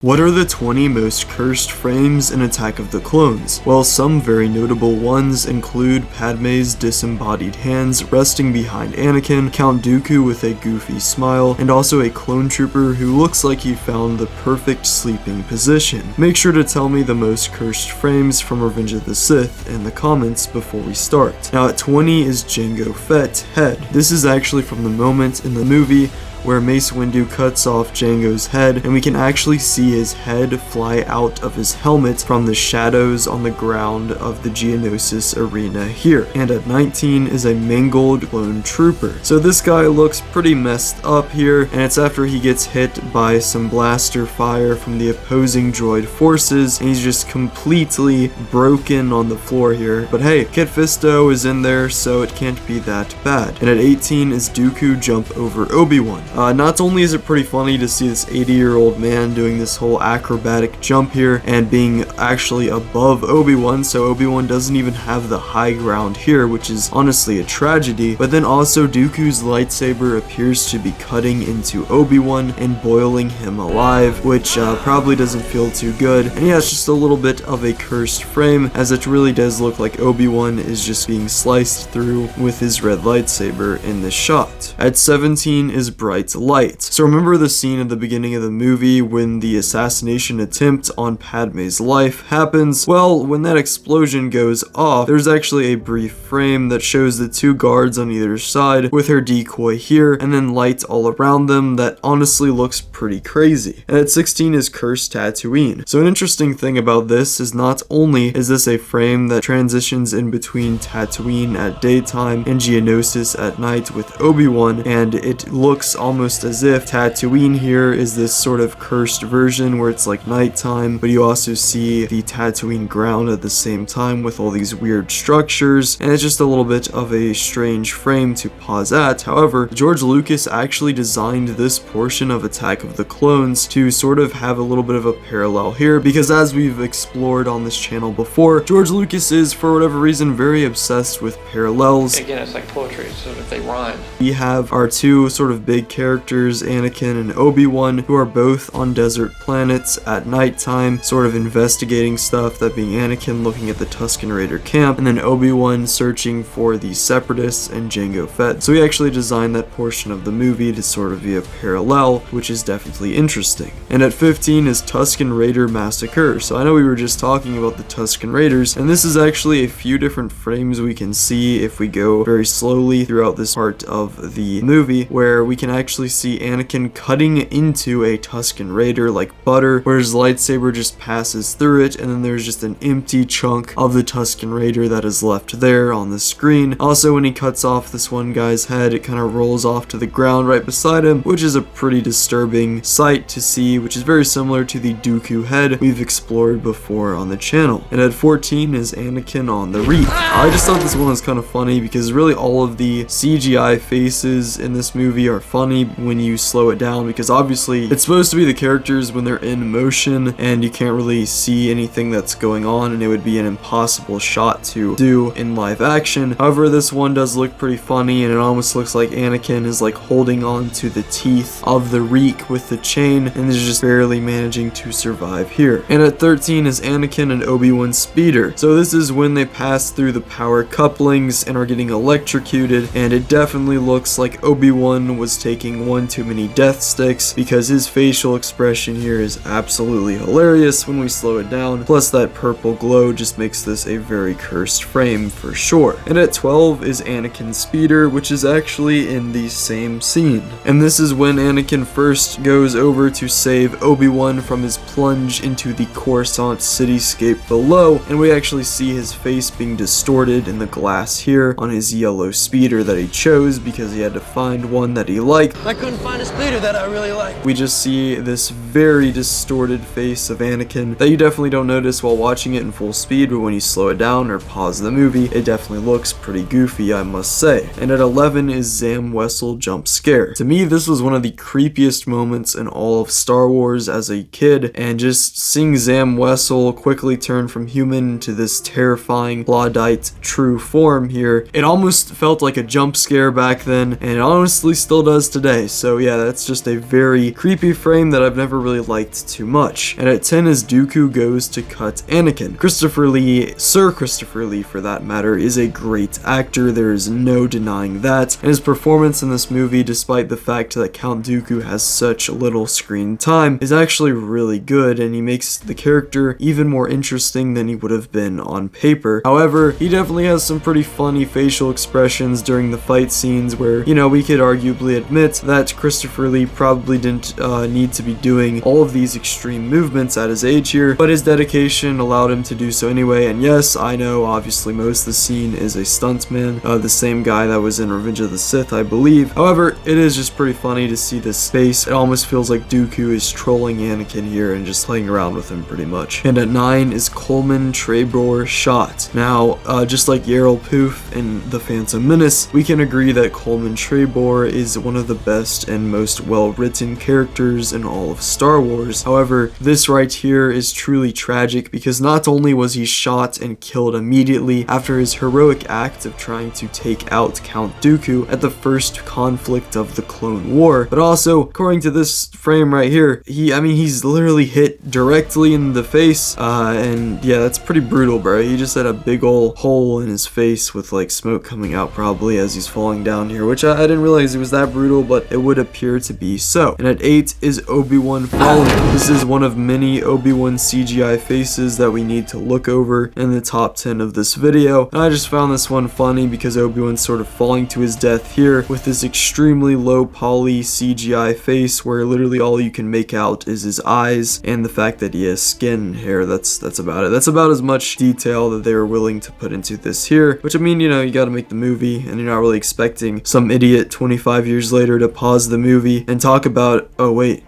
What are the 20 most cursed frames in Attack of the Clones? Well, some very notable ones include Padmé's disembodied hands resting behind Anakin, Count Dooku with a goofy smile, and also a clone trooper who looks like he found the perfect sleeping position. Make sure to tell me the most cursed frames from Revenge of the Sith in the comments before we start. Now at 20 is Jango Fett's head. This is actually from the moment in the movie where Mace Windu cuts off Jango's head, and we can actually see his head fly out of his helmet from the shadows on the ground of the Geonosis arena here. And at 19 is a mangled clone trooper. So this guy looks pretty messed up here, and it's after he gets hit by some blaster fire from the opposing droid forces, and he's just completely broken on the floor here. But hey, Kit Fisto is in there, so it can't be that bad. And at 18 is Dooku Jump over Obi-Wan. Not only is it pretty funny to see this 80-year-old man doing this whole acrobatic jump here and being actually above Obi-Wan, so Obi-Wan doesn't even have the high ground here, which is honestly a tragedy, but then also Dooku's lightsaber appears to be cutting into Obi-Wan and boiling him alive, which probably doesn't feel too good. And yeah, it's just a little bit of a cursed frame, as it really does look like Obi-Wan is just being sliced through with his red lightsaber in this shot. At 17 is Bright Light. So remember the scene at the beginning of the movie when the assassination attempt on Padmé's life happens? Well, when that explosion goes off, there's actually a brief frame that shows the two guards on either side with her decoy here and then light all around them that honestly looks pretty crazy. And at 16 is Cursed Tatooine. So an interesting thing about this is not only is this a frame that transitions in between Tatooine at daytime and Geonosis at night with Obi-Wan, and it looks almost as if Tatooine here is this sort of cursed version where it's like nighttime, but you also see the Tatooine ground at the same time with all these weird structures, and it's just a little bit of a strange frame to pause at. However, George Lucas actually designed this portion of Attack of the Clones to sort of have a little bit of a parallel here, because as we've explored on this channel before, George Lucas is, for whatever reason, very obsessed with parallels. Again, it's like poetry, so if they rhyme. We have our two sort of big characters, Anakin and Obi-Wan, who are both on desert planets at nighttime, sort of investigating stuff, that being Anakin looking at the Tusken Raider camp, and then Obi-Wan searching for the Separatists and Jango Fett. So we actually designed that portion of the movie to sort of be a parallel, which is definitely interesting. And at 15 is Tusken Raider Massacre. So I know we were just talking about the Tusken Raiders, and this is actually a few different frames we can see if we go very slowly throughout this part of the movie, where we can actually see Anakin cutting into a Tusken Raider like butter, where his lightsaber just passes through it, and then there's just an empty chunk of the Tusken Raider that is left there on the screen. Also, when he cuts off this one guy's head, it kind of rolls off to the ground right beside him, which is a pretty disturbing sight to see, which is very similar to the Dooku head we've explored before on the channel. And at 14 is Anakin on the Reek. I just thought this one was kind of funny because really all of the CGI faces in this movie are funny when you slow it down, because obviously it's supposed to be the characters when they're in motion and you can't really see anything that's going on, and it would be an impossible shot to do in live action. However, this one does look pretty funny, and it almost looks like Anakin is like holding on to the teeth of the Reek with the chain and is just barely managing to survive here. And at 13 is Anakin and Obi-Wan Speeder. So this is when they pass through the power couplings and are getting electrocuted, and it definitely looks like Obi-Wan was taking one too many death sticks, because his facial expression here is absolutely hilarious when we slow it down. Plus that purple glow just makes this a very cursed frame for sure. And at 12 is Anakin Speeder, which is actually in the same scene. And this is when Anakin first goes over to save Obi-Wan from his plunge into the Coruscant cityscape below, and we actually see his face being distorted in the glass here on his yellow speeder that he chose because he had to find one that he liked. I couldn't find a speeder that I really like. We just see this very distorted face of Anakin that you definitely don't notice while watching it in full speed, but when you slow it down or pause the movie, it definitely looks pretty goofy, I must say. And at 11 is Zam Wessell Jumpscare. To me, this was one of the creepiest moments in all of Star Wars as a kid, and just seeing Zam Wessell quickly turn from human to this terrifying Plaudite true form here, it almost felt like a jump scare back then, and it honestly still does today. So yeah, that's just a very creepy frame that I've never really liked too much. And at 10 is Dooku Goes to Cut Anakin. Christopher Lee, Sir Christopher Lee for that matter, is a great actor. There is no denying that. And his performance in this movie, despite the fact that Count Dooku has such little screen time, is actually really good, and he makes the character even more interesting than he would have been on paper. However, he definitely has some pretty funny facial expressions during the fight scenes where, you know, we could arguably admit that Christopher Lee probably didn't need to be doing all of these extreme movements at his age here, but his dedication allowed him to do so anyway. And yes, I know obviously most of the scene is a stuntman, the same guy that was in Revenge of the Sith, I believe. However, it is just pretty funny to see this face. It almost feels like Dooku is trolling Anakin here and just playing around with him pretty much. And at 9 is Coleman Trebor shot. Now, just like Yarl Poof in The Phantom Menace, we can agree that Coleman Trebor is one of the best and most well-written characters in all of Star Wars. However, this right here is truly tragic because not only was he shot and killed immediately after his heroic act of trying to take out Count Dooku at the first conflict of the Clone War, but also, according to this frame right here, he's literally hit directly in the face, and yeah, that's pretty brutal, bro. He just had a big ol' hole in his face with like smoke coming out probably as he's falling down here, which I didn't realize it was that brutal, but it would appear to be so. And at 8 is Obi-Wan Falling. This is one of many Obi-Wan CGI faces that we need to look over in the top 10 of this video, and I just found this one funny because Obi-Wan's sort of falling to his death here with this extremely low poly CGI face where literally all you can make out is his eyes and the fact that he has skin and hair. That's about it. That's about as much detail that they were willing to put into this here, which, I mean, you know, you gotta make the movie and you're not really expecting some idiot 25 years later to pause the movie and talk about, oh wait,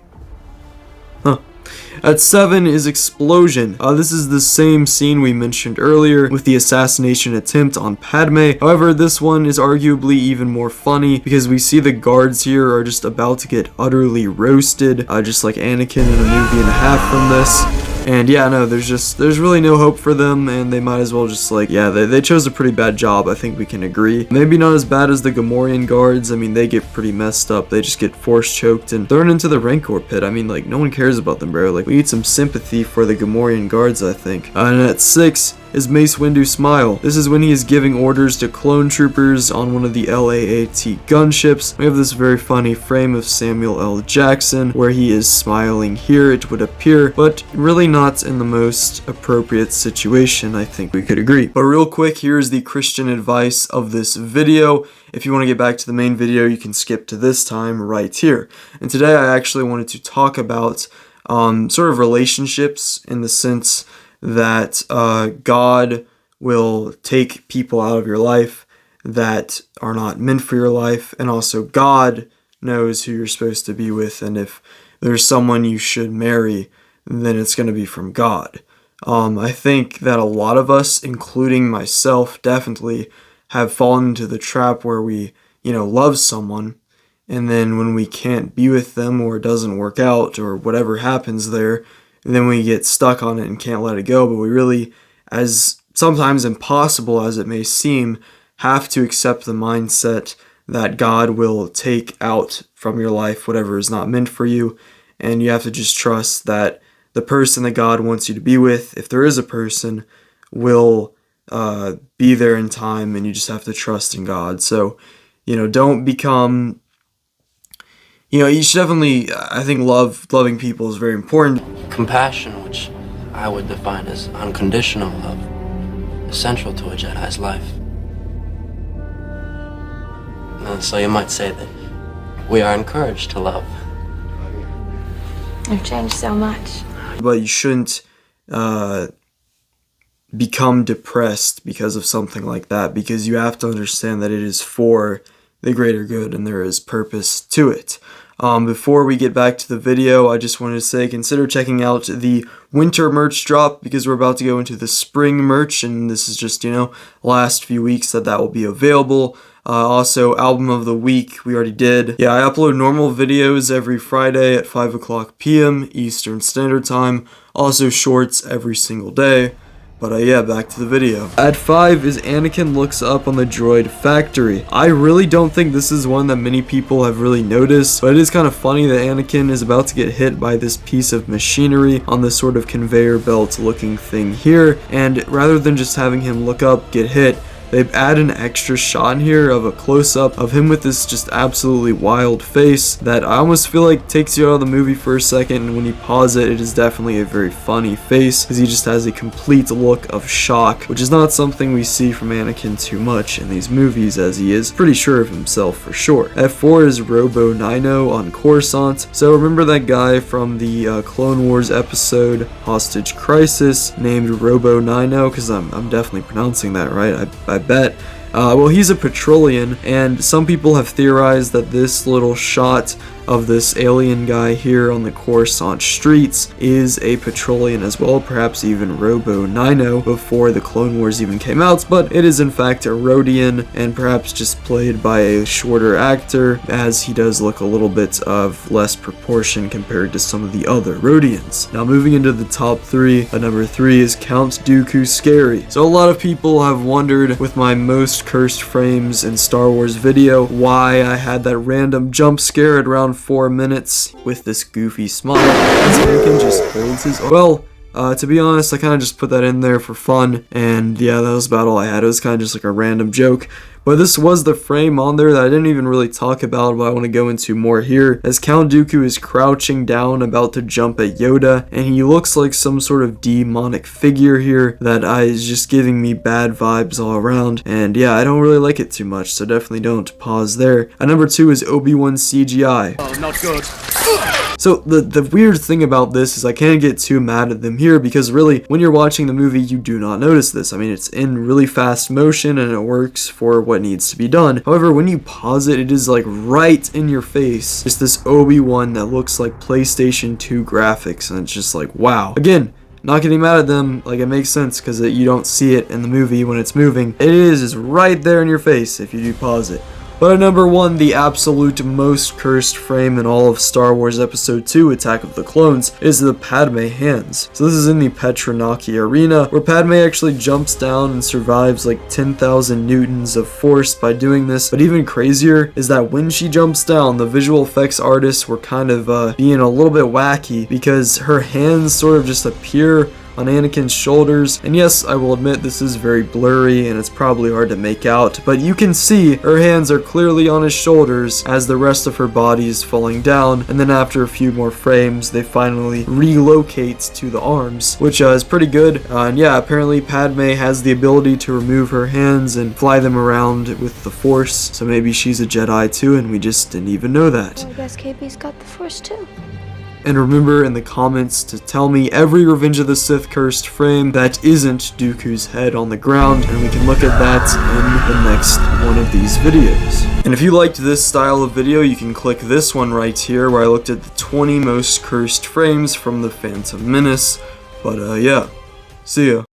huh. At 7 is Explosion. This is the same scene we mentioned earlier with the assassination attempt on Padme. However, this one is arguably even more funny because we see the guards here are just about to get utterly roasted, just like Anakin in a movie and a half from this. And yeah, no, there's really no hope for them, and they might as well just like, yeah, they chose a pretty bad job, I think we can agree. Maybe not as bad as the Gamorrean guards. I mean, they get pretty messed up. They just get force choked and thrown into the Rancor pit. I mean, like, no one cares about them, bro. Like, we need some sympathy for the Gamorrean guards, I think. And at 6 is Mace Windu Smile. This is when he is giving orders to clone troopers on one of the LAAT gunships. We have this very funny frame of Samuel L. Jackson where he is smiling here, it would appear, but really not in the most appropriate situation, I think we could agree. But real quick, here's the Christian advice of this video. If you want to get back to the main video, you can skip to this time right here. And today I actually wanted to talk about sort of relationships in the sense that God will take people out of your life that are not meant for your life, and also God knows who you're supposed to be with, and if there's someone you should marry, then it's going to be from God. I think that a lot of us, including myself, definitely have fallen into the trap where we, you know, love someone, and then when we can't be with them or it doesn't work out or whatever happens there, and then we get stuck on it and can't let it go. But we really, as sometimes impossible as it may seem, have to accept the mindset that God will take out from your life whatever is not meant for you. And you have to just trust that the person that God wants you to be with, if there is a person, will be there in time, and you just have to trust in God. So, you know, don't become... You know, you should definitely, I think loving people is very important. Compassion, which I would define as unconditional love, is central to a Jedi's life. And so you might say that we are encouraged to love. I've changed so much. But you shouldn't become depressed because of something like that, because you have to understand that it is for the greater good and there is purpose to it. Before we get back to the video, I just wanted to say consider checking out the winter merch drop, because we're about to go into the spring merch, and this is just, you know, last few weeks that will be available. Also, album of the week, we already did. Yeah, I upload normal videos every Friday at 5 o'clock p.m. Eastern Standard Time. Also shorts every single day. But yeah, back to the video. At 5 is Anakin Looks Up on the Droid Factory. I really don't think this is one that many people have really noticed, but it is kind of funny that Anakin is about to get hit by this piece of machinery on this sort of conveyor belt looking thing here, and rather than just having him look up, get hit, they add an extra shot here of a close-up of him with this just absolutely wild face that I almost feel like takes you out of the movie for a second, and when you pause it, it is definitely a very funny face because he just has a complete look of shock, which is not something we see from Anakin too much in these movies, as he is pretty sure of himself for sure. At 4 is Robonino on Coruscant. So remember that guy from the Clone Wars episode Hostage Crisis named Robonino, because I'm definitely pronouncing that right, I bet. Well, he's a Patrollian, and some people have theorized that this little shot of this alien guy here on the Coruscant streets is a Patrollian as well, perhaps even Robonino before the Clone Wars even came out, but it is in fact a Rodian, and perhaps just played by a shorter actor, as he does look a little bit of less proportion compared to some of the other Rodians. Now moving into the top 3, at number 3 is Count Dooku Scary. So a lot of people have wondered with my most cursed frames in Star Wars video why I had that random jump scare at around 4 minutes with this goofy smile as Anakin just holds his... Well, to be honest, I kind of just put that in there for fun, and yeah, that was about all I had. It was kind of just like a random joke. But this was the frame on there that I didn't even really talk about, but I want to go into more here, as Count Dooku is crouching down about to jump at Yoda, and he looks like some sort of demonic figure here that is just giving me bad vibes all around, and yeah, I don't really like it too much, so definitely don't pause there. At number 2 is Obi-Wan CGI. Oh, not good. So the weird thing about this is I can't get too mad at them here, because really, when you're watching the movie, you do not notice this. I mean, it's in really fast motion and it works for what needs to be done. However, when you pause it, it is like right in your face. It's this Obi-Wan that looks like PlayStation 2 graphics, and it's just like, wow. Again, not getting mad at them, like it makes sense because you don't see it in the movie when it's moving. It is right there in your face if you do pause it. But at number 1, the absolute most cursed frame in all of Star Wars Episode 2, Attack of the Clones, is the Padmé Hands. So this is in the Petronaki Arena, where Padmé actually jumps down and survives like 10,000 newtons of force by doing this. But even crazier is that when she jumps down, the visual effects artists were kind of being a little bit wacky, because her hands sort of just appear on Anakin's shoulders, and yes, I will admit this is very blurry and it's probably hard to make out, but you can see her hands are clearly on his shoulders as the rest of her body is falling down, and then after a few more frames they finally relocate to the arms, which is pretty good. And yeah, apparently Padmé has the ability to remove her hands and fly them around with the Force, so maybe she's a Jedi too and we just didn't even know that. Well, I guess KP's got the Force too. And remember in the comments to tell me every Revenge of the Sith cursed frame that isn't Dooku's head on the ground, and we can look at that in the next one of these videos. And if you liked this style of video, you can click this one right here where I looked at the 20 most cursed frames from The Phantom Menace. But yeah, see ya.